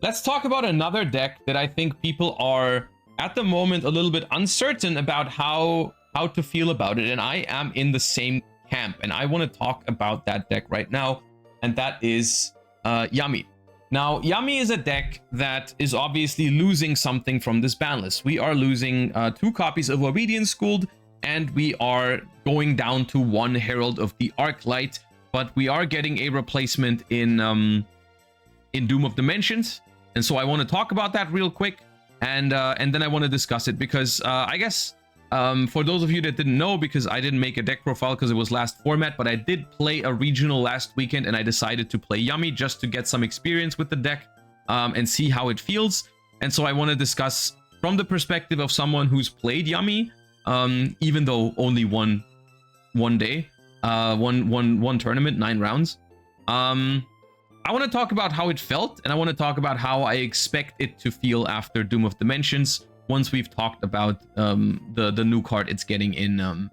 let's talk about another deck that I think people are at the moment a little bit uncertain about how to feel about it, and I am in the same camp, and I want to talk about that deck right now, and that is Yummy. Now, Yummy is a deck that is obviously losing something from this ban list. We are losing 2 copies of Obedience Schooled, and we are going down to 1 Herald of the Arclight, but we are getting a replacement in Doom of Dimensions, and so I want to talk about that real quick, and then I want to discuss it because I guess for those of you that didn't know, because I didn't make a deck profile because it was last format, but I did play a regional last weekend, and I decided to play Yummy just to get some experience with the deck and see how it feels. And so I want to discuss from the perspective of someone who's played Yummy, even though only one day, one tournament, 9 rounds. I want to talk about how it felt, and I want to talk about how I expect it to feel after Doom of Dimensions, once we've talked about the new card it's getting in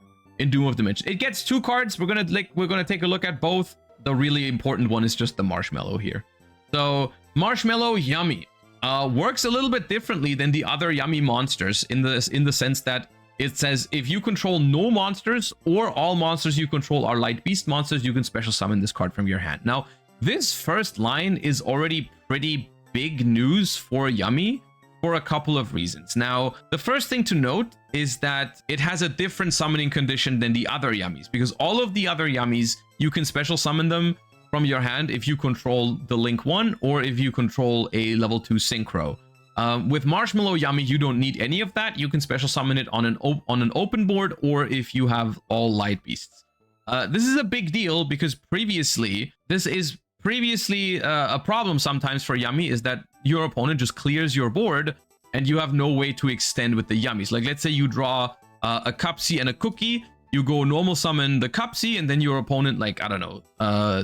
Doom of Dimensions. It gets 2 cards. We're gonna take a look at both. The really important one is just the Marshmallow here. So Marshmallow Yummy works a little bit differently than the other Yummy monsters in the sense that it says if you control no monsters or all monsters you control are light beast monsters, you can special summon this card from your hand. Now, this first line is already pretty big news for Yummy for a couple of reasons. Now, the first thing to note is that it has a different summoning condition than the other Yummies, because all of the other Yummies, you can special summon them from your hand if you control the Link 1 or if you control a level 2 Synchro. With Marshmallow Yummy, you don't need any of that. You can special summon it on an open board or if you have all light beasts. This is a big deal because previously a problem sometimes for Yummy is that your opponent just clears your board and you have no way to extend with the Yummies. Like, let's say you draw a Cupsy and a Cookie, you go normal summon the Cupsy, and then your opponent, like, I don't know,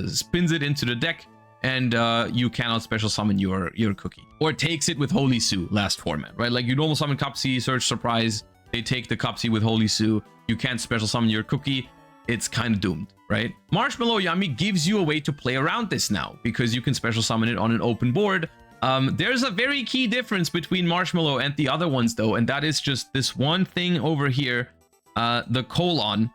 spins it into the deck, and you cannot special summon your Cookie. Or takes it with Holy Sue last format, right? Like, you normal summon Cupsy, search Surprise, they take the Cupsy with Holy Sue, you can't special summon your Cookie, it's kind of doomed, right? Marshmallow Yummy gives you a way to play around this now, because you can special summon it on an open board. There's a very key difference between Marshmallow and the other ones, though, and that is just this one thing over here, the colon,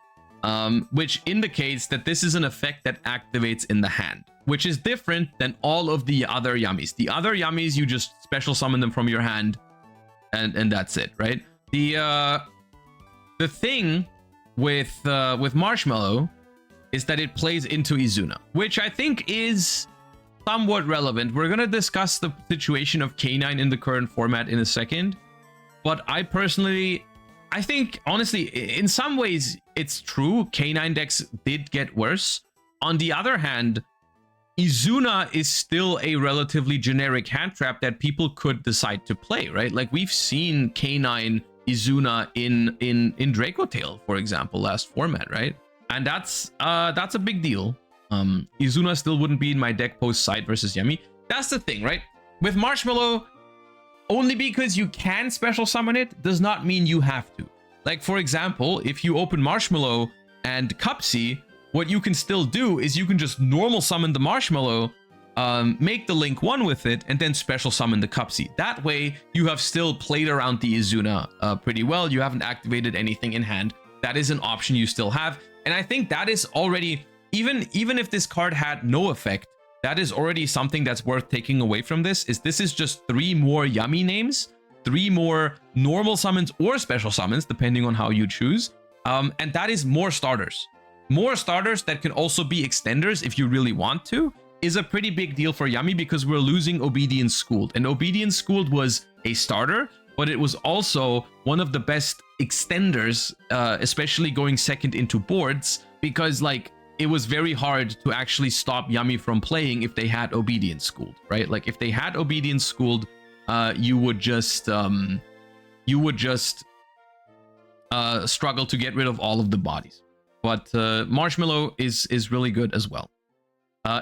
which indicates that this is an effect that activates in the hand, which is different than all of the other Yummies. The other Yummies, you just special summon them from your hand, and that's it, right? The thing with Marshmallow is that it plays into Izuna, which I think is somewhat relevant. We're going to discuss the situation of K9 in the current format in a second, but I think, honestly, in some ways, it's true. K9 decks did get worse. On the other hand, Izuna is still a relatively generic hand trap that people could decide to play, right? Like, we've seen K9 Izuna in Draco Tail, for example, last format, right? And that's a big deal. Izuna still wouldn't be in my deck post side versus Yummy. That's the thing, right? With Marshmallow, only because you can special summon it does not mean you have to. Like, for example, if you open Marshmallow and Cupsy, what you can still do is you can just normal summon the Marshmallow, make the Link 1 with it, and then special summon the Cupsy. That way, you have still played around the Izuna pretty well. You haven't activated anything in hand. That is an option you still have. And I think that is already, even if this card had no effect, that is already something that's worth taking away from this, is this is just 3 more Yummy names, 3 more normal summons or special summons, depending on how you choose. And that is more starters. More starters that can also be extenders if you really want to, is a pretty big deal for Yummy because we're losing Obedience Schooled. And Obedience Schooled was a starter, but it was also one of the best extenders, especially going second into boards, because, like, it was very hard to actually stop Yummy from playing if they had Obedience Schooled, right? Like, if they had Obedience Schooled, you would just struggle to get rid of all of the bodies. But Marshmallow is really good as well.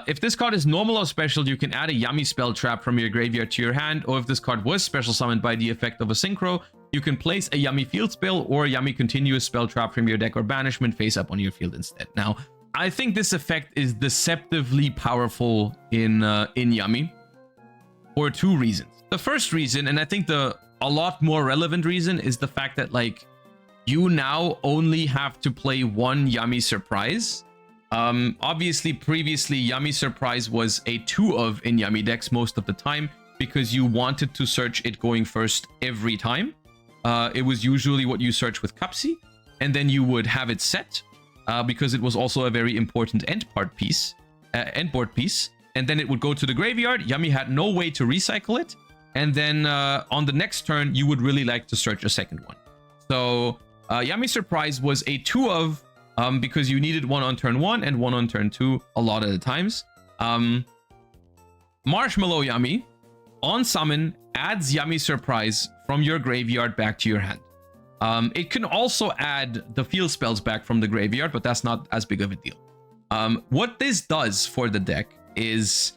If this card is normal or special, you can add a Yummy spell trap from your graveyard to your hand, or if this card was special summoned by the effect of a Synchro, you can place a Yummy field spell or a Yummy continuous spell trap from your deck or banishment face up on your field instead. Now, I think this effect is deceptively powerful in Yummy. for two reasons. The first reason, and I think a lot more relevant reason, is the fact that like you now only have to play one Yummy Surprise. Obviously, previously Yummy Surprise was a 2-of in Yummy decks most of the time because you wanted to search it going first every time. It was usually what you search with Cupsy, and then you would have it set because it was also a very important end board piece, and then it would go to the graveyard. Yummy had no way to recycle it, and then on the next turn you would really like to search a second one. So Yummy Surprise was a 2-of because you needed one on turn 1 and one on turn 2 a lot of the times. Marshmallow Yummy on summon adds Yummy Surprise from your graveyard back to your hand. It can also add the field spells back from the graveyard, but that's not as big of a deal. What this does for the deck is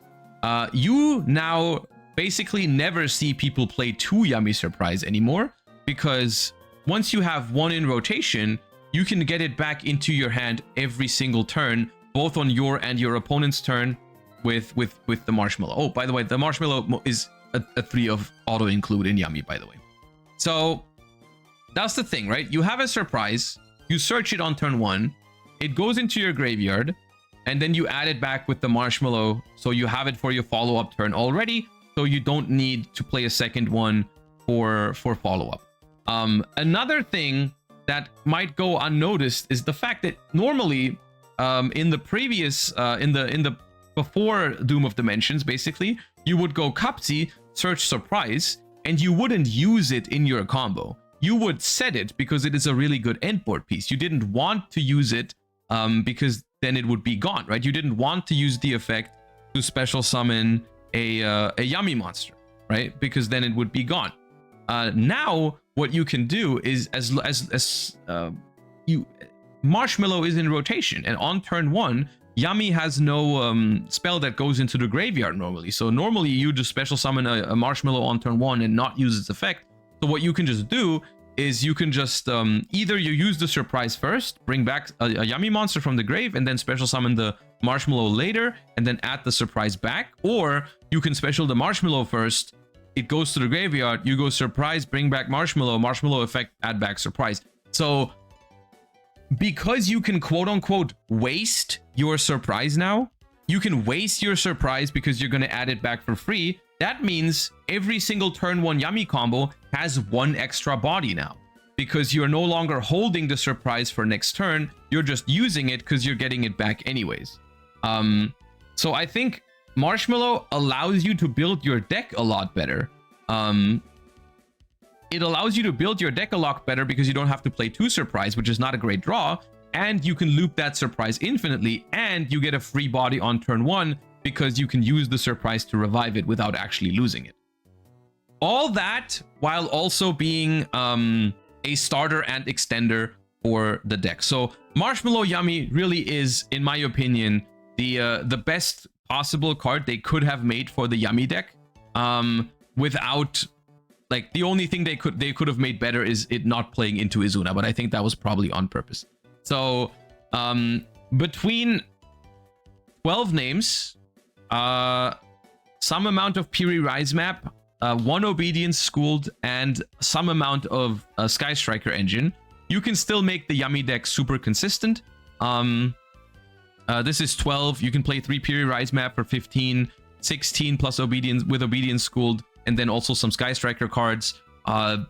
you now basically never see people play 2 Yummy Surprise anymore, because once you have one in rotation, you can get it back into your hand every single turn, both on your and your opponent's turn with the Marshmallow. Oh, by the way, the Marshmallow is a 3 of auto include in Yummy, by the way. So that's the thing, right? You have a surprise, you search it on turn 1, it goes into your graveyard, and then you add it back with the Marshmallow, so you have it for your follow-up turn already, so you don't need to play a second one for follow-up. Another thing that might go unnoticed is the fact that normally in the previous in the before Doom of Dimensions, basically you would go Cupsy, search Surprise, and you wouldn't use it in your combo. You would set it because it is a really good end board piece. You didn't want to use it because then it would be gone, right? You didn't want to use the effect to special summon a Yummy monster, right? Because then it would be gone. Now what you can do is Marshmallow is in rotation, and on turn 1 Yummy has no spell that goes into the graveyard normally. So normally you just special summon a Marshmallow on turn 1 and not use its effect. So what you can just do is you can just either you use the surprise first, bring back a Yummy monster from the grave, and then special summon the Marshmallow later and then add the surprise back, or you can special the Marshmallow first, it goes to the graveyard, you go surprise, bring back Marshmallow, Marshmallow effect, add back surprise. So because you can quote unquote waste your surprise now, you can waste your surprise because you're going to add it back for free. That means every single turn 1 Yummy combo has 1 extra body now, because you're no longer holding the surprise for next turn, you're just using it because you're getting it back anyways. So I think Marshmallow allows you to build your deck a lot better. It allows you to build your deck a lot better because you don't have to play 2 surprise, which is not a great draw, and you can loop that surprise infinitely, and you get a free body on turn 1 because you can use the surprise to revive it without actually losing it. All that while also being a starter and extender for the deck. So Marshmallow Yummy really is, in my opinion, the best possible card they could have made for the Yummy deck. Without, like, the only thing they could have made better is it not playing into Izuna, but I think that was probably on purpose. So between 12 names, some amount of Piri Rise map, 1 Obedience Schooled, and some amount of Sky Striker engine, you can still make the Yummy deck super consistent. This is 12. You can play 3 Piri Rise map for 15, 16 plus Obedience with Obedience Schooled, and then also some Sky Striker cards.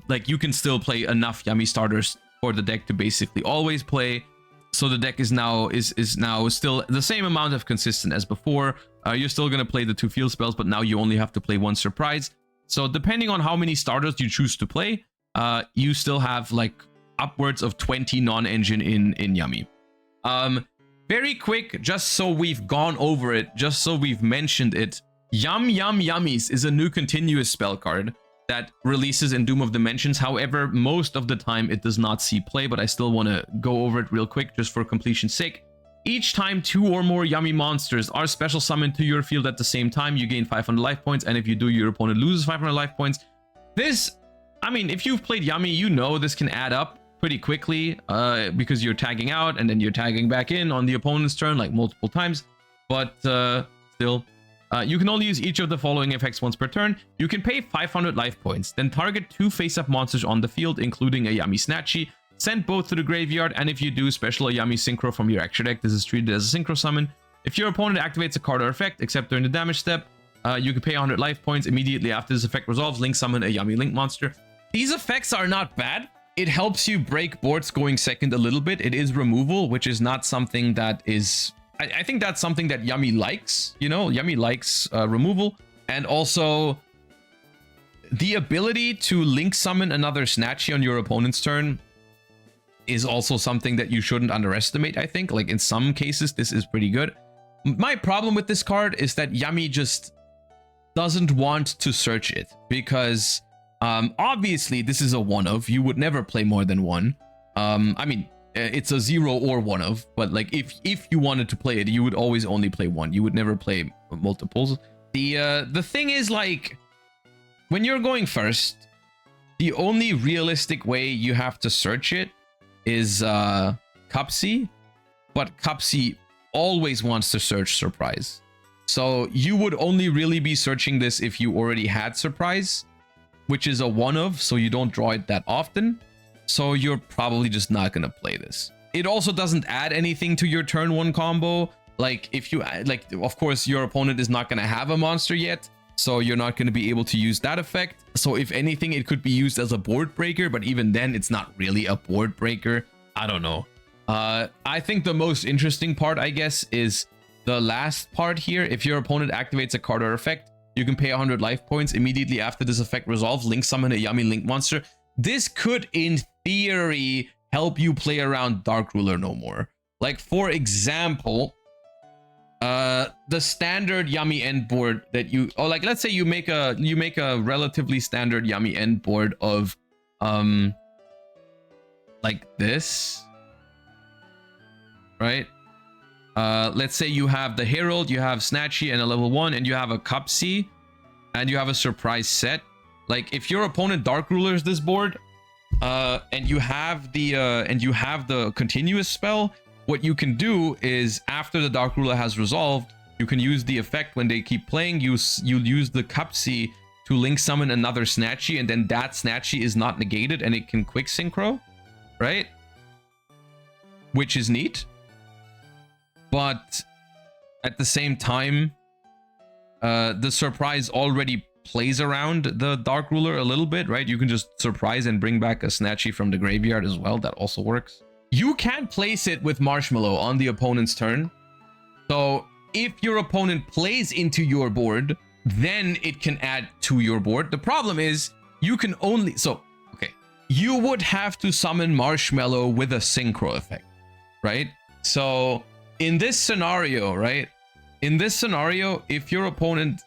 Like, you can still play enough Yummy starters for the deck to basically always play. So the deck is now still the same amount of consistent as before. You're still gonna play the 2 field spells, but now you only have to play 1 surprise. So depending on how many starters you choose to play, you still have like upwards of 20 non-engine in Yummy. Very quick, just so we've gone over it, just so we've mentioned it, Yum Yum Yummies is a new continuous spell card that releases in Doom of Dimensions. However, most of the time it does not see play, but I still want to go over it real quick just for completion's sake. Each time 2 or more Yummy monsters are special summoned to your field at the same time, you gain 500 life points, and if you do, your opponent loses 500 life points. This, I mean, if you've played Yummy, you know this can add up pretty quickly because you're tagging out and then you're tagging back in on the opponent's turn like multiple times, but still, You can only use each of the following effects once per turn. You can pay 500 life points, then target 2 face-up monsters on the field, including a Yami Snatchy. Send both to the graveyard, and if you do, special a Yami Synchro from your extra deck. This is treated as a Synchro summon. If your opponent activates a card or effect, except during the damage step, you can pay 100 life points. Immediately after this effect resolves, Link summon a Yami Link monster. These effects are not bad. It helps you break boards going second a little bit. It is removal, which is not something that is... I think that's something that Yami likes. You know, Yami likes removal. And also, the ability to Link summon another Snatchy on your opponent's turn is also something that you shouldn't underestimate, I think. Like, in some cases, this is pretty good. My problem with this card is that Yami just doesn't want to search it, because obviously this is a one of. You would never play more than one. I mean, it's a 0 or 1 of, but like if you wanted to play it, you would always only play one. You would never play multiples. The thing is, like, when you're going first, the only realistic way you have to search it is Cupsy, but Cupsy always wants to search Surprise. So you would only really be searching this if you already had Surprise, which is a one of, so you don't draw it that often. So you're probably just not gonna play this. It also doesn't add anything to your turn one combo. Like, if you like, of course your opponent is not gonna have a monster yet, so you're not gonna be able to use that effect. So if anything, it could be used as a board breaker, but even then it's not really a board breaker. I don't know. I think the most interesting part, I guess, is the last part here. If your opponent activates a card or effect, you can pay 100 life points. Immediately after this effect resolves, Link summon a Yami Link monster. This could, in theory, help you play around Dark Ruler no more. Like, for example, the standard Yami end board that you, or like, let's say you make a relatively standard Yami end board of like this, right? Let's say you have the Herald, you have Snatchy and a level 1, and you have a Cupsy, and you have a Surprise set. Like, if your opponent Dark Rulers this board, and you have the continuous spell, what you can do is, after the Dark Ruler has resolved, you can use the effect when they keep playing. You'll use the Cupsy to Link summon another Snatchy, and then that Snatchy is not negated, and it can quick synchro, right? Which is neat. But at the same time, the Surprise already plays around the Dark Ruler a little bit, right? You can just Surprise and bring back a Snatchy from the graveyard as well. That also works. You can place it with Marshmallow on the opponent's turn. So if your opponent plays into your board, then it can add to your board. The problem is you can only... So, okay. You would have to summon Marshmallow with a Synchro effect, right? So in this scenario, right? In this scenario, if your opponent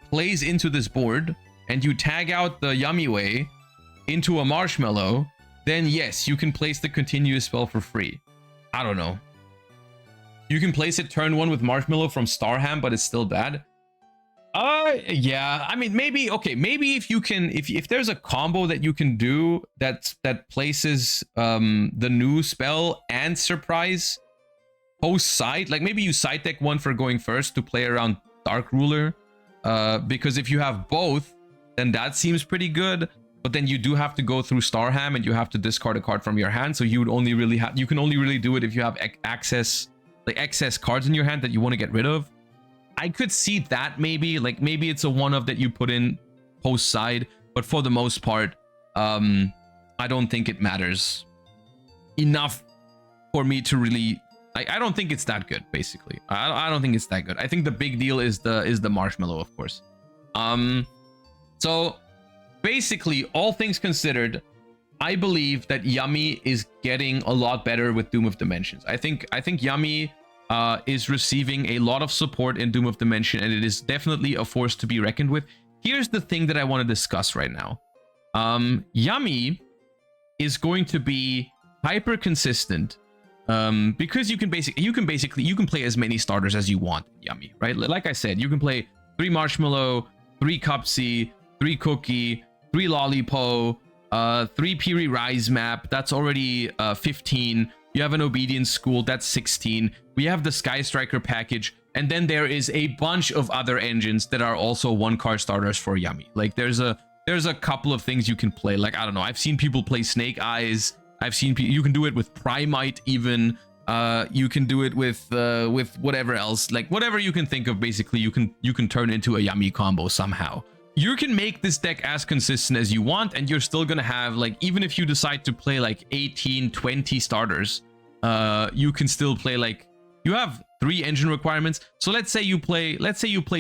plays into this board and you tag out the Yummy Way into a Marshmallow, then yes, you can place the continuous spell for free. I don't know. You can place it turn 1 with Marshmallow from Starham, but it's still bad. Yeah, I mean, maybe, okay, maybe if you can, if there's a combo that you can do that places the new spell and Surprise post side, like maybe you side deck one for going first to play around Dark Ruler, because if you have both, then that seems pretty good. But then you do have to go through Starham and you have to discard a card from your hand. So you would only really have, you can only really do it if you have access, like excess cards in your hand that you want to get rid of. I could see that maybe, like maybe it's a one of that you put in post side, but for the most part, I don't think it matters enough for me to really, I don't think it's that good, basically. I don't think it's that good. I think the big deal is the Marshmallow, of course. So basically, all things considered, I believe that Yummy is getting a lot better with Doom of Dimensions. I think Yummy is receiving a lot of support in Doom of Dimension, and it is definitely a force to be reckoned with. Here's the thing that I want to discuss right now. Yummy is going to be hyper consistent, because you can play as many starters as you want. Yummy, right? Like I said, you can play 3 Marshmallow, 3 Cupsy, 3 Cookie, 3 Lollipo, 3 Piri Rise map. That's already 15. You have an Obedience School. That's 16. We have the Sky Striker package, And then there is a bunch of other engines that are also 1-card starters for Yummy. Like there's a couple of things you can play. Like, I don't know, I've seen people play Snake Eyes. I've seen you can do it with Primite even. You can do it with whatever else, like whatever you can think of. Basically, you can turn into a Yummy combo somehow. You can make this deck as consistent as you want, and you're still gonna have, like, even if you decide to play like 18, 20 starters, you can still play, like, you have 3 engine requirements. So let's say you play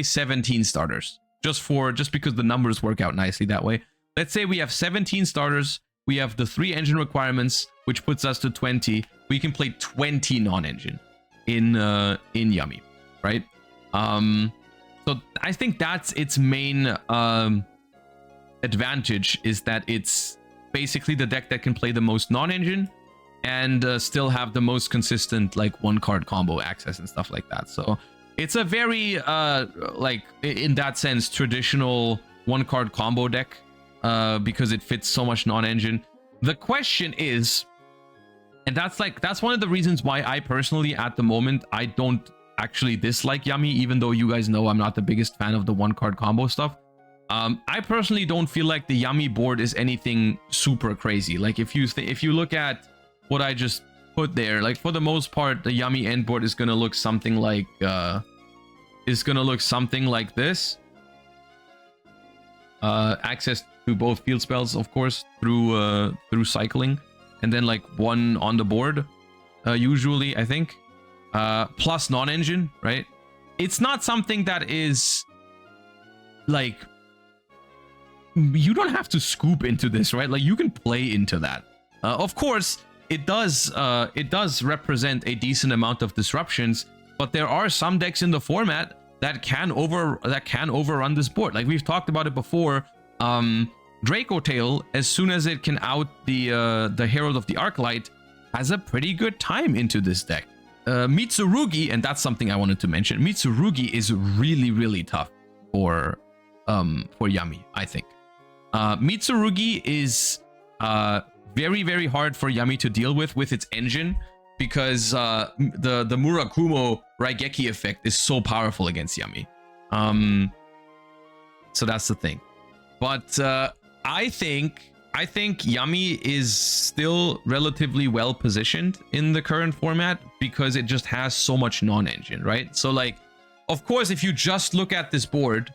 17 starters, just because the numbers work out nicely that way. Let's say we have 17 starters. We have the 3 engine requirements, which puts us to 20. We can play 20 non-engine in Yummy, right? So I think that's its main advantage, is that it's basically the deck that can play the most non-engine and still have the most consistent, like, 1-card combo access and stuff like that. So it's a very like, in that sense, traditional 1-card combo deck, because it fits so much non-engine. The question is, and that's one of the reasons why I personally, at the moment, I don't actually dislike Yummy, even though you guys know I'm not the biggest fan of the 1-card combo stuff. I personally don't feel like the Yummy board is anything super crazy. Like, if you look at what I just put there, like, for the most part, the Yummy end board is gonna look something like this. Access to both field spells, of course, through cycling, and then, like, 1 on the board, usually, I think, plus non-engine, right? It's not something that is, like, you don't have to scoop into this, right? Like, you can play into that. Of course, it does represent a decent amount of disruptions, but there are some decks in the format that can overrun this board. Like, we've talked about it before. Draco Tail, as soon as it can out the Herald of the Arclight, has a pretty good time into this deck. Mitsurugi, and that's something I wanted to mention, Mitsurugi is really, really tough for Yummy, I think. Mitsurugi is very, very hard for Yummy to deal with its engine, because the Murakumo Raigeki effect is so powerful against Yummy. So that's the thing. But I think Yummy is still relatively well positioned in the current format, because it just has so much non-engine, right? So, like, of course, if you just look at this board,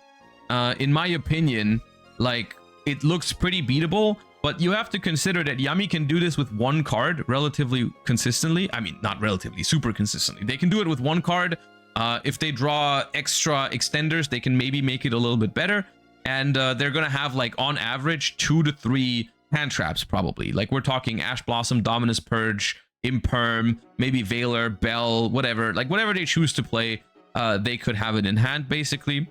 in my opinion, like, it looks pretty beatable. But you have to consider that Yummy can do this with 1 card relatively consistently. I mean, not relatively, super consistently. They can do it with 1 card. If they draw extra extenders, they can maybe make it a little bit better. And they're going to have, like, on average, 2 to 3 hand traps, probably. Like, we're talking Ash Blossom, Dominus Purge, Imperm, maybe Veiler, Bell, whatever. Like, whatever they choose to play, they could have it in hand, basically.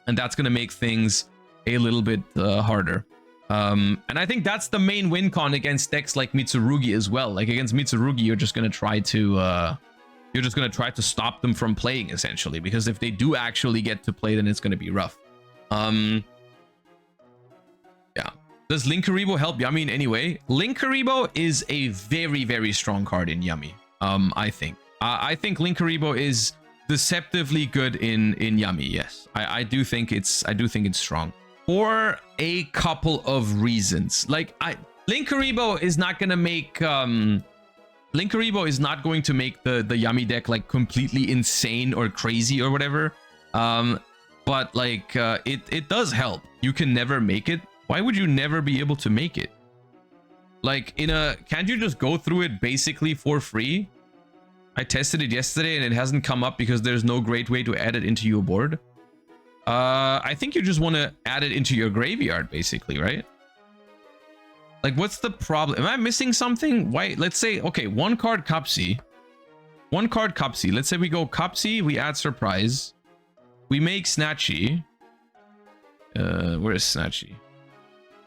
And that's going to make things a little bit harder. And I think that's the main win con against decks like Mitsurugi as well. Like, against Mitsurugi, you're just gonna try to stop them from playing, essentially, because if they do actually get to play, then it's gonna be rough. Yeah. Does Linkuriboh help Yummy in any way? Linkuriboh is a very, very strong card in Yummy. I think. I think Linkuriboh is deceptively good in Yummy. Yes, I do think it's strong. For a couple of reasons. Like, Linkuriboh is not gonna make Linkuriboh is not going to make the Yummy deck, like, completely insane or crazy or whatever. But, like, it does help. You can never make it. Why would you never be able to make it? Like, can't you just go through it basically for free? I tested it yesterday and it hasn't come up because there's no great way to add it into your board. I think you just want to add it into your graveyard, basically, right? Like, what's the problem? Am I missing something? Why? Let's say, okay, 1-card Cupsy. 1-card Cupsy. Let's say we go Cupsy, we add Surprise. We make Snatchy. Where is Snatchy?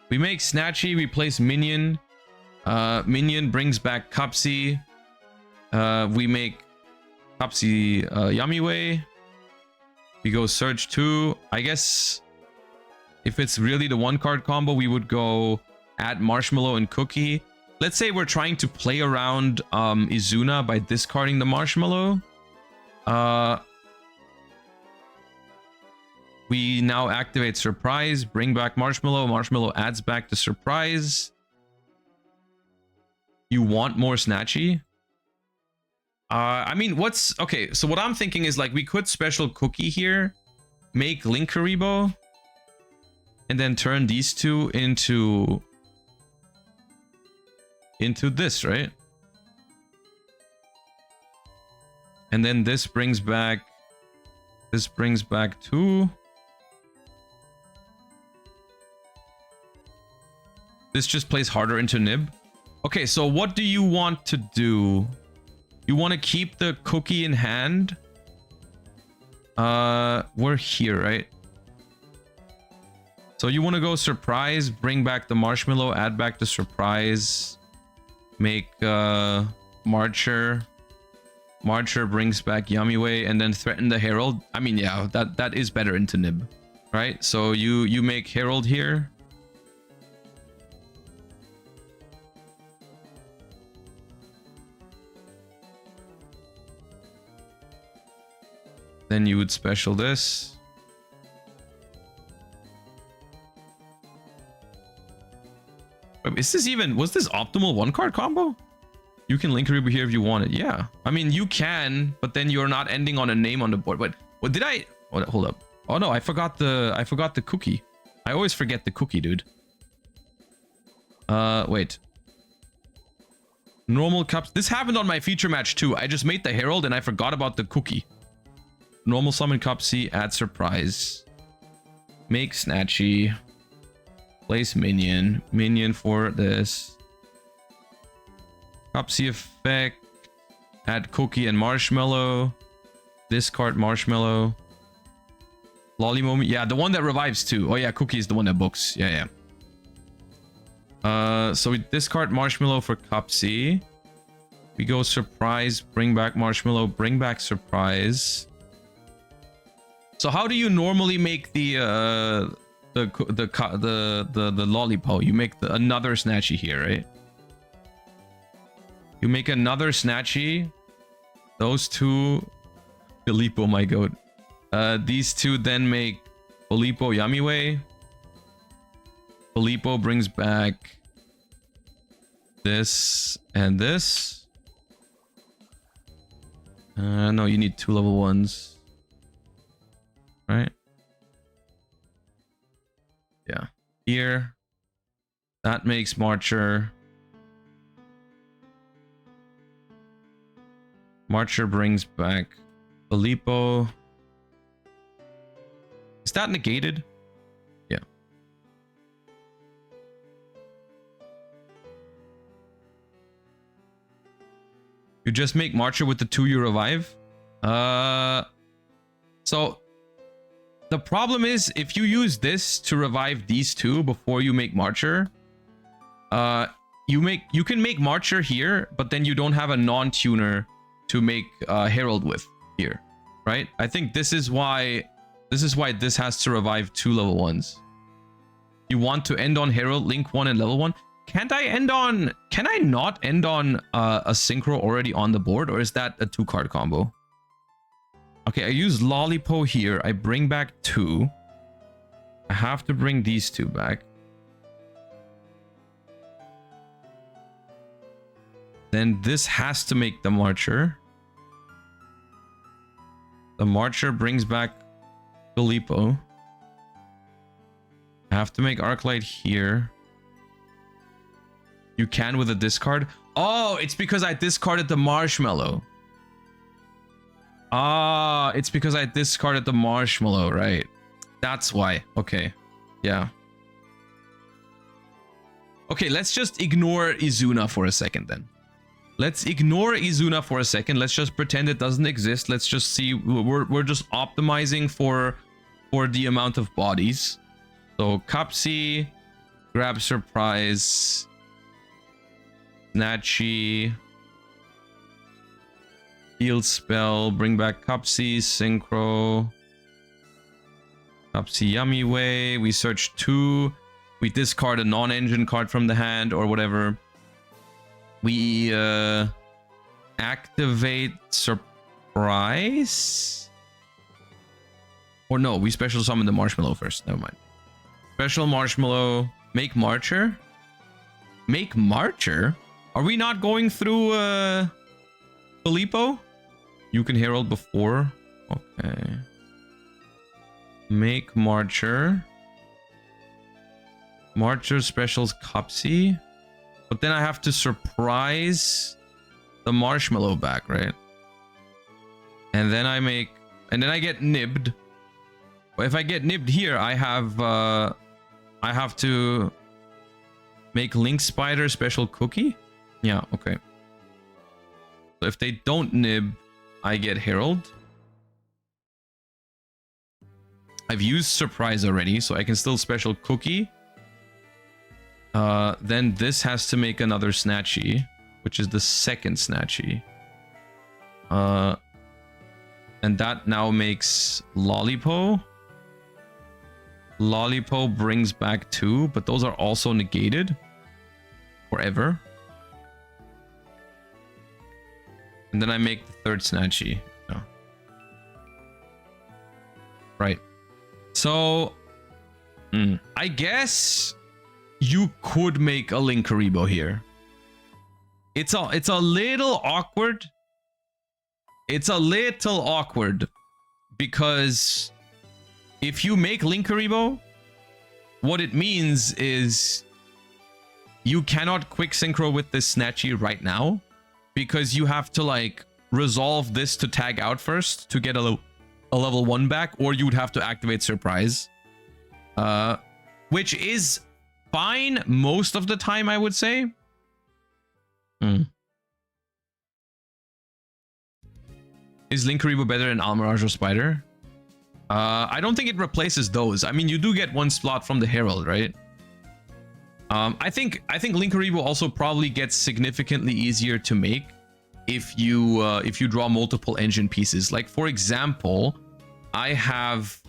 We make Snatchy, we place Minion. Minion brings back Cupsy. We make Cupsy Yummy Way. We go Surge 2. I guess if it's really the 1-card combo, we would go add Marshmallow and Cookie. Let's say we're trying to play around Izuna by discarding the Marshmallow. We now activate Surprise, bring back Marshmallow. Marshmallow adds back to Surprise. You want more Snatchy? I mean, what's... Okay, so what I'm thinking is, like, we could special Cookie here, make Linkaribo, and then turn these two into this, right? And then this brings back 2. This just plays harder into Nib. Okay, so what do you want to do? You want to keep the Cookie in hand? We're here, right? So you want to go Surprise, bring back the Marshmallow, add back to Surprise, make Marcher. Marcher brings back Yummy Way, and then threaten the Herald. I mean, yeah, that is better into Nib, right? So you make Herald here. Then you would special this. Is this even... Was this optimal 1-card combo? You can Linkaribo here if you want it. Yeah. I mean, you can, but then you're not ending on a name on the board. But what did I... Hold up. Oh no, I forgot the Cookie. I always forget the Cookie, dude. Wait. Normal cups. This happened on my feature match too. I just made the Herald and I forgot about the Cookie. Normal summon Cupsy, add Surprise. Make Snatchy. Place Minion. Minion for this. Cupsy effect. Add Cookie and Marshmallow. Discard Marshmallow. Lolly Moment. Yeah, the one that revives too. Oh yeah, Cookie is the one that books. Yeah, yeah. So we discard Marshmallow for Cupsy. We go Surprise, bring back Marshmallow, bring back Surprise. So how do you normally make the Lollipop? You make another Snatchy here, right? You make another Snatchy. Those two. Filippo, my goat. These two then make Filippo Yummy Way. Filippo brings back this and this. No, you need 2 level 1s. Right? Yeah. Here. That makes Marcher. Marcher brings back Filippo. Is that negated? Yeah. You just make Marcher with the 2 you revive? So the problem is if you use this to revive these 2 before you make Marcher, you can make Marcher here, but then you don't have a non-tuner to make Herald with here, right? I think this is why this has to revive 2 level 1s. You want to end on Herald, Link 1 and level 1. Can I not end on a Synchro already on the board, or is that a 2-card combo? Okay, I use Lollipop here. I bring back 2. I have to bring these 2 back. Then this has to make the Marcher. The Marcher brings back Filippo. I have to make Arclight here. You can with a discard. Oh, it's because I discarded the Marshmallow. Ah, it's because I discarded the Marshmallow, right? That's why. Okay. Yeah. Okay, let's just ignore Izuna for a second then. Let's ignore Izuna for a second. Let's just pretend it doesn't exist. Let's just see. We're just optimizing for the amount of bodies. So Cupsy, grab Surprise, Snatchy, Heal Spell, bring back Cupsy, Synchro, Cupsy Yummy Way. We search 2. We discard a non-engine card from the hand or whatever. We activate Surprise. Or no, we special summon the Marshmallow first. Never mind. Special Marshmallow. Make Marcher? Make Marcher? Are we not going through Filippo? You can herald before. Okay. Make Marcher. Marcher specials Cupsy. But then I have to surprise the Marshmallow back, right? And then I make... And then I get nibbed. If I get nibbed here, I have to make Link Spider special cookie. Yeah, okay. So if they don't nib, I get Herald. I've used surprise already, so I can still special cookie. Then this has to make another Snatchy, which is the second Snatchy. And that now makes Lollipo. Lollipo brings back 2, but those are also negated forever. And then I make the third Snatchy. No. Right. So, I guess you could make a Linkuriboh here. It's a little awkward. It's a little awkward because if you make Linkuriboh, what it means is you cannot quick synchro with this Snatchy right now because you have to like resolve this to tag out first to get a level 1 back, or you would have to activate surprise, which is fine most of the time, I would say. Is Linkuriboh better than Almirage or Spider? I don't think it replaces those. I mean, you do get 1 slot from the Herald, right? I think Linkuriboh also probably gets significantly easier to make if you draw multiple engine pieces. Like for example, I've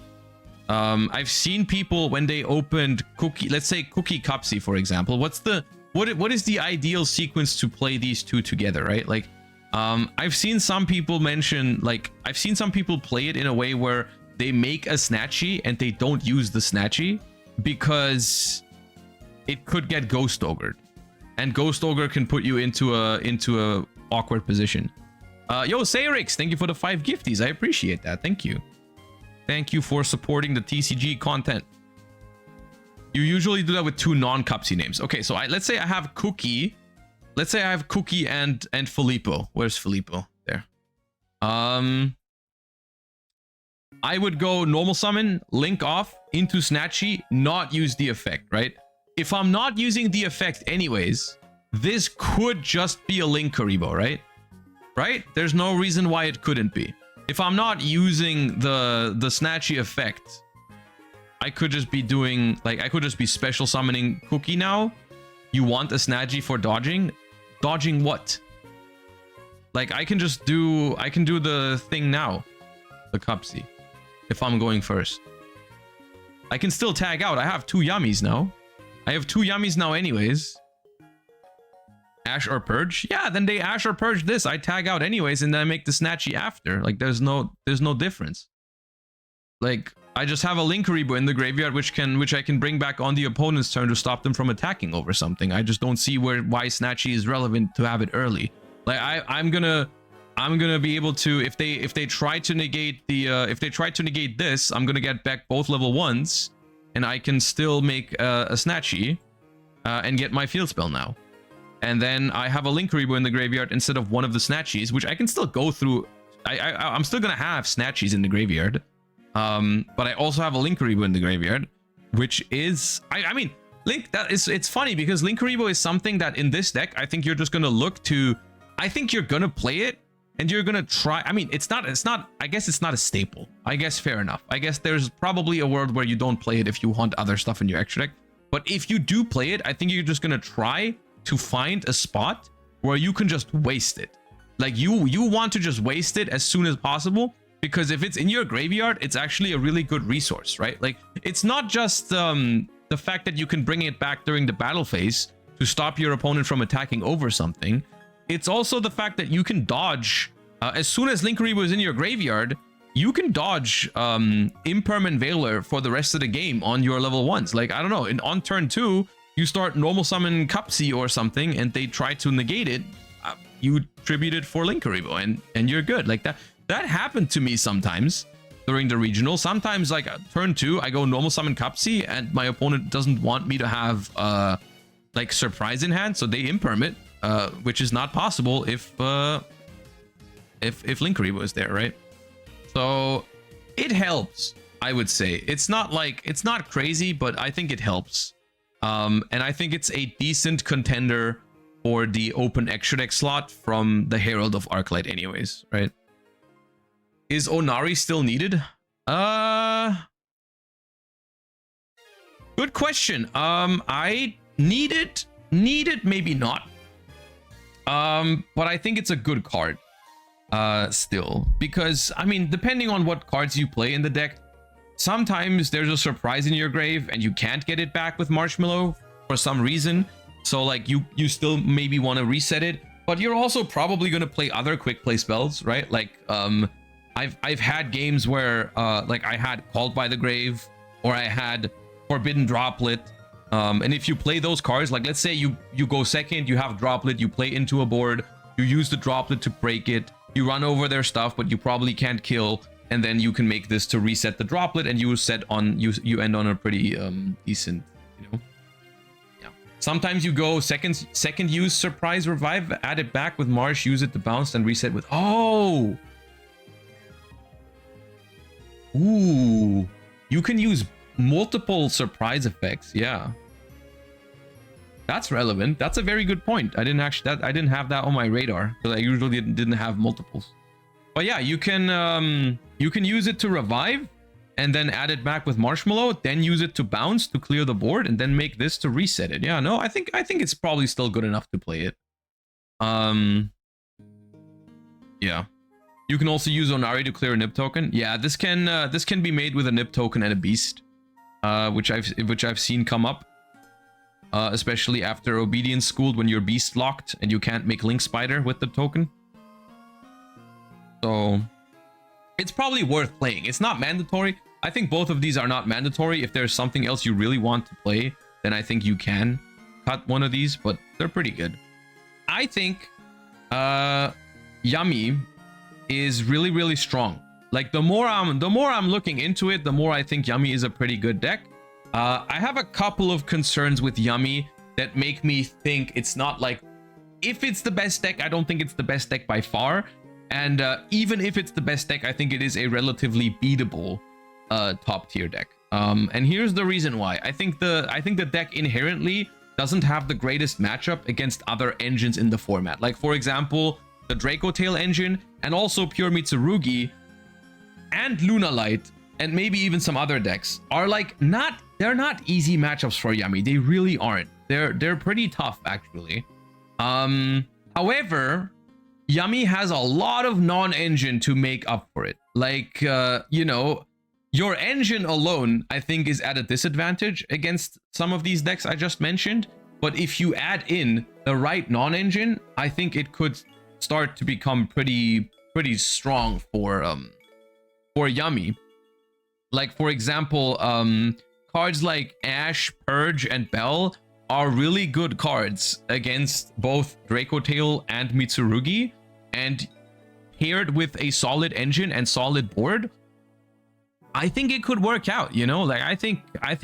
seen people when they opened Cookie, let's say Cookie Cupsy, for example. What is the ideal sequence to play these two together, right? Like I've seen some people mention, like I've seen some people play it in a way where they make a Snatchy and they don't use the Snatchy because it could get Ghost Ogred, and Ghost Ogre can put you into a awkward position. Yo, Sayrix, thank you for the 5 gifties. I appreciate that. Thank you. Thank you for supporting the TCG content. You usually do that with 2 non-Cupsy names. Okay, so let's say I have Cookie. Let's say I have Cookie and Filippo. Where's Filippo? There. I would go normal summon, link off into Snatchy, not use the effect, right? If I'm not using the effect anyways, this could just be a Linkuriboh, right? Right? There's no reason why it couldn't be. If I'm not using the Snatchy effect, I could just be doing, like, I could just be special summoning Cookie now. You want a Snatchy for dodging? Dodging what? Like, I can do the thing now. The Cupsy. If I'm going first. I can still tag out. I have 2 Yummies now. I have 2 Yummies now anyways. Ash or Purge? Yeah, then they Ash or Purge this. I tag out anyways, and then I make the Snatchy after. Like, there's no difference. Like, I just have a Linkuriboh in the graveyard which I can bring back on the opponent's turn to stop them from attacking over something. I just don't see why Snatchy is relevant to have it early. Like, I'm gonna be able to, if they try to negate this, I'm gonna get back both level 1s, and I can still make a Snatchy and get my field spell now. And then I have a Linkuriboh in the graveyard instead of one of the Snatchies, which I can still go through. I'm still gonna have Snatchies in the graveyard, but I also have a Linkuriboh in the graveyard, which is, I mean, it's funny because Linkuriboh is something that in this deck I think you're just gonna look to. I think you're gonna play it and you're gonna try. I mean, it's not. I guess it's not a staple. I guess fair enough. I guess there's probably a world where you don't play it if you hunt other stuff in your extra deck. But if you do play it, I think you're just gonna try to find a spot where you can just waste it. Like you want to just waste it as soon as possible, because if it's in your graveyard, it's actually a really good resource, right? Like, it's not just the fact that you can bring it back during the battle phase to stop your opponent from attacking over something. It's also the fact that you can dodge as soon as Linkuriboh is in your graveyard. you can dodge Impermanent Veiler for the rest of the game on your level 1s. Like, I don't know, on turn 2, you start normal summon Cupsy or something, and they try to negate it. You tribute it for Linkuriboh, and you're good. Like, that happened to me sometimes during the regional. Sometimes, like, turn 2, I go normal summon Cupsy, and my opponent doesn't want me to have like surprise in hand, so they imperm it, which is not possible if Linkuriboh is there, right? So it helps, I would say. It's not crazy, but I think it helps. And I think it's a decent contender for the open extra deck slot from the Herald of Arclight anyways, right? Is Onari still needed? Good question. I need it, maybe not. But I think it's a good card. Still, because I mean, depending on what cards you play in the deck, sometimes there's a surprise in your grave and you can't get it back with Marshmallow for some reason, so like you still maybe want to reset it, but you're also probably going to play other quick play spells, right? Like I've had games where like I had Called by the Grave, or I had Forbidden Droplet, and if you play those cards, like let's say you go second, you have Droplet, you play into a board, you use the Droplet to break it, you run over their stuff, but you probably can't kill, and then you can make this to reset the Droplet, and you you end on a pretty decent, you know. Yeah. Sometimes you go second use Surprise Revive, add it back with Marsh, use it to bounce, and reset with ooh, you can use multiple surprise effects. Yeah. That's relevant. That's a very good point. I didn't have that on my radar, because I usually didn't have multiples. But yeah, you can use it to revive, and then add it back with Marshmallow, then use it to bounce to clear the board, and then make this to reset it. Yeah, no, I think it's probably still good enough to play it. Yeah. You can also use Onari to clear a Nib token. Yeah, this can be made with a Nib token and a Beast, which I've seen come up. Especially after Obedience Schooled, when you're beast locked and you can't make Link Spider with the token. So it's probably worth playing. It's not mandatory. I think both of these are not mandatory. If there's something else you really want to play, then I think you can cut one of these, but they're pretty good. I think Yummy is really, really strong. Like, the more I'm looking into it, the more I think Yummy is a pretty good deck. I have a couple of concerns with Yummy that make me think it's not, like, if it's the best deck, I don't think it's the best deck by far. And even if it's the best deck, I think it is a relatively beatable top tier deck. And here's the reason why. I think the deck inherently doesn't have the greatest matchup against other engines in the format. Like, for example, the Draco Tail engine, and also Pure Mitsurugi and Lunalight, and maybe even some other decks are like they're not easy matchups for Yummy. They really aren't. They're pretty tough, actually. However, Yummy has a lot of non-engine to make up for it. Like, you know, your engine alone, I think, is at a disadvantage against some of these decks I just mentioned. But if you add in the right non-engine, I think it could start to become pretty strong for Yummy. Like, for example, cards like Ash, Purge, and Bell are really good cards against both Draco Tail and Mitsurugi, and paired with a solid engine and solid board, I think it could work out, you know? Like, I think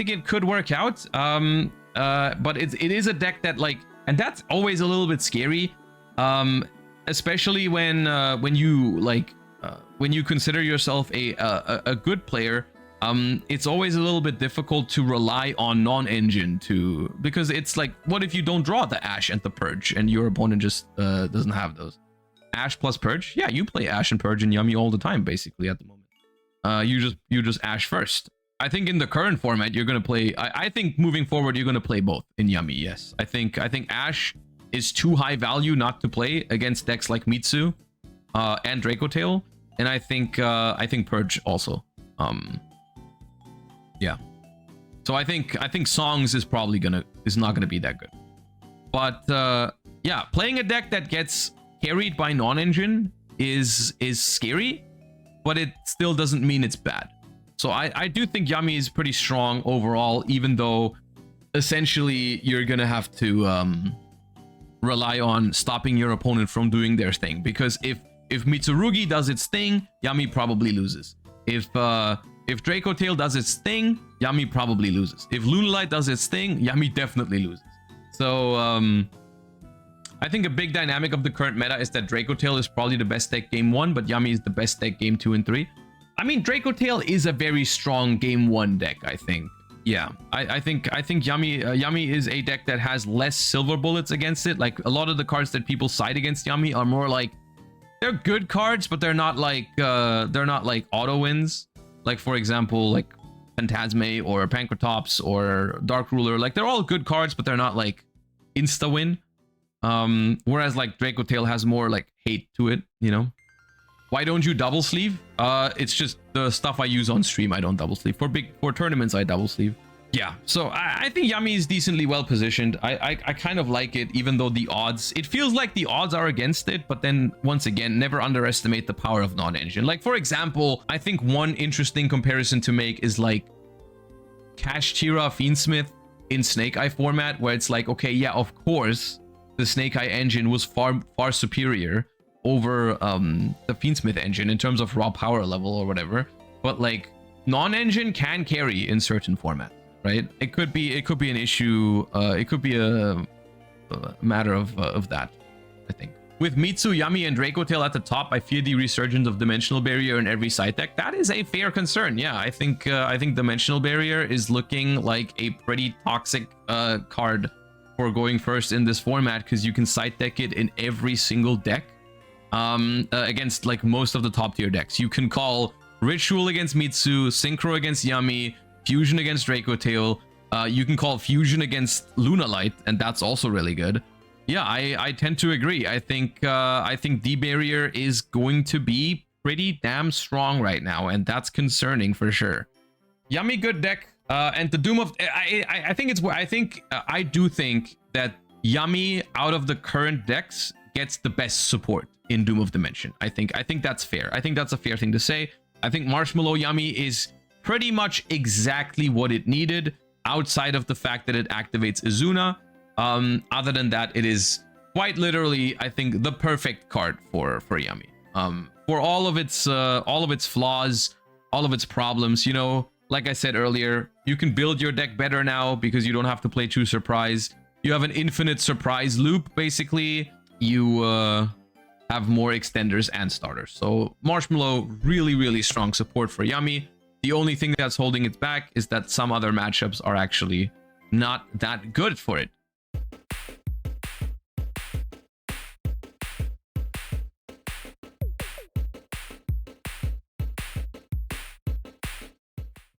it could work out. But it is a deck that, like, and that's always a little bit scary, especially when you consider yourself a good player. It's always a little bit difficult to rely on non-engine because it's like, what if you don't draw the Ash and the Purge and your opponent just doesn't have those? Ash plus Purge? Yeah, you play Ash and Purge in Yummy all the time, basically, at the moment. You just Ash first. I think in the current format, you're gonna play. I think moving forward, you're gonna play both in Yummy. Yes, I think Ash is too high value not to play against decks like Mitsu and Draco Tail, and I think Purge also. Yeah. So I think Songs is probably not gonna be that good. But yeah, playing a deck that gets carried by non-engine is scary. but it still doesn't mean it's bad. So I do think Yami is pretty strong overall, even though essentially you're gonna have to rely on stopping your opponent from doing their thing, because if Mitsurugi does its thing, Yami probably loses. If Draco Tail does its thing, Yami probably loses. If Lunalight does its thing, Yami definitely loses. So I think a big dynamic of the current meta is that Draco Tail is probably the best deck game 1, but Yami is the best deck game 2 and 3. I mean, Draco Tail is a very strong game 1 deck, I think. Yeah, I think Yami is a deck that has less silver bullets against it. Like, a lot of the cards that people cite against Yami are more like, they're good cards, but they're not like auto wins. Like, for example, like Phantasme or Pankratops or Dark Ruler. Like, they're all good cards, but they're not like insta win. Whereas like Draco Tail has more like hate to it, you know. Why don't you double sleeve? It's just the stuff I use on stream I don't double sleeve. For tournaments I double sleeve. Yeah, so I think Yami is decently well positioned. I kind of like it, even though the odds, it feels like the odds are against it, but then once again, never underestimate the power of non-engine. Like, for example, I think one interesting comparison to make is like Kashtira Fiendsmith in Snake Eye format, where it's like, okay, yeah, of course, the Snake Eye engine was far superior over the Fiendsmith engine in terms of raw power level or whatever, but like non-engine can carry in certain formats, right? It could be an issue. It could be a matter of that, I think. With Mitsu, Yami, and Draco Tail at the top, I fear the resurgence of Dimensional Barrier in every side deck. That is a fair concern. Yeah, I think Dimensional Barrier is looking like a pretty toxic card for going first in this format, because you can side deck it in every single deck. Against like most of the top tier decks. You can call Ritual against Mitsu, Synchro against Yami, Fusion against Draco Tail. You can call Fusion against Lunalight, and that's also really good. Yeah, I tend to agree. I think D Barrier is going to be pretty damn strong right now, and that's concerning for sure. Yami, good deck. And the Doom of I do think that Yami out of the current decks gets the best support in Doom of Dimension. I think that's fair. I think that's a fair thing to say. I think Marshmallow Yami is pretty much exactly what it needed, outside of the fact that it activates Izuna. Other than that, it is quite literally, I think, the perfect card for Yami. For all of its flaws, all of its problems, you know, like I said earlier, you can build your deck better now because you don't have to play True Surprise. You have an infinite surprise loop, basically. You have more extenders and starters. So Marshmallow, really, really strong support for Yami. The only thing that's holding it back is that some other matchups are actually not that good for it.